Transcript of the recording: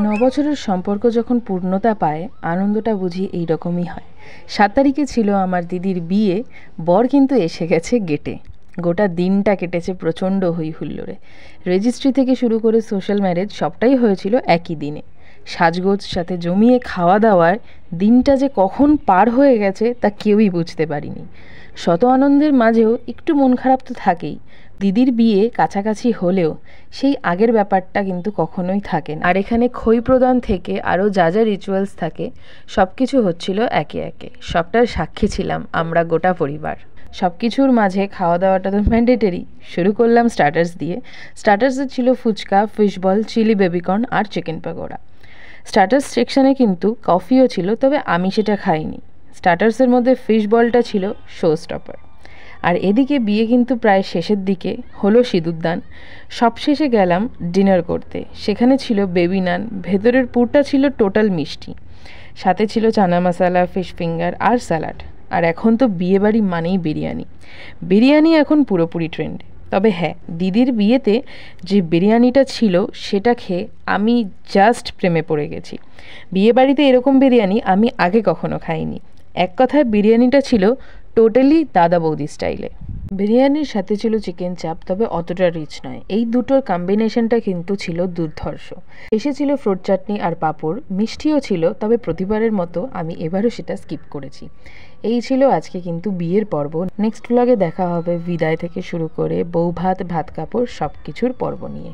বছরের সম্পর্ক যখন পূর্ণতা পায় আনন্দটা বুঝি এই রকমই হয়। ৭ তারিখে ছিল আমার দিদির বিয়ে, বর কিন্তু এসে গেছে গেটে। গোটা দিনটা কেটেছে প্রচণ্ড হই হুল্লোড়ে। রেজিস্ট্রি থেকে শুরু করে সোশ্যাল ম্যারেজ সবটাই হয়েছিল একই দিনে। সাজগোজ সাথে জমিয়ে খাওয়া দাওয়ার দিনটা যে কখন পার হয়ে গেছে তা কেউই বুঝতে পারিনি। শত আনন্দের মাঝেও একটু মন খারাপ তো থাকেই। দিদির বিয়ে কাছাকাছি হলেও সেই আগের ব্যাপারটা কিন্তু কখনোই থাকে না। আর এখানে খই প্রদান থেকে আরও যা যা রিচুয়ালস থাকে সব কিছু হচ্ছিল একে একে। সবটার সাক্ষী ছিলাম আমরা গোটা পরিবার। সব কিছুর মাঝে খাওয়া দাওয়াটা তো ম্যান্ডেটরি। শুরু করলাম স্টার্টার্স দিয়ে। স্টার্টার্সে ছিল fuchka, fish ball, chilli baby corn আর চিকেন পকোড়া। স্টার্টার্স সেকশানে কিন্তু কফিও ছিল, তবে আমি সেটা খাইনি। স্টার্টার্সের মধ্যে ফিশ বলটা ছিল শো স্টপার। আর এদিকে বিয়ে কিন্তু প্রায় শেষের দিকে, হলো সিঁদুরদান। সবশেষে গেলাম ডিনার করতে। সেখানে ছিল বেবি নান, ভেতরের পুরটা ছিল টোটাল মিষ্টি, সাথে ছিল চানা মশলা, ফিশ ফিঙ্গার আর স্যালাড। আর এখন তো বিয়েবাড়ি মানেই বিরিয়ানি। বিরিয়ানি এখন পুরোপুরি ট্রেন্ড। তবে হ্যাঁ, দিদির বিয়েতে যে বিরিয়ানিটা ছিল সেটা খেয়ে আমি জাস্ট প্রেমে পড়ে গেছি। বিয়েবাড়িতে এরকম বিরিয়ানি আমি আগে কখনো খাইনি। এক কথায় বিরিয়ানিটা ছিল টোটালি দাদা বৌদি স্টাইলে। বিরিয়ানির সাথে ছিল চিকেন চাপ, তবে অতটা রিচ নয়। এই দুটোর কম্বিনেশনটা কিন্তু ছিল দুর্ধর্ষ। এসেছিল ফ্রুট চাটনি আর পাঁপড়, মিষ্টিও ছিল, তবে প্রতিবারের মতো আমি এবারও সেটা স্কিপ করেছি। এই ছিল আজকে কিন্তু বিয়ের পর্ব। নেক্সট ব্লগে দেখা হবে বিদায় থেকে শুরু করে বউ ভাত, ভাত কাপড় সব কিছুর পর্ব নিয়ে।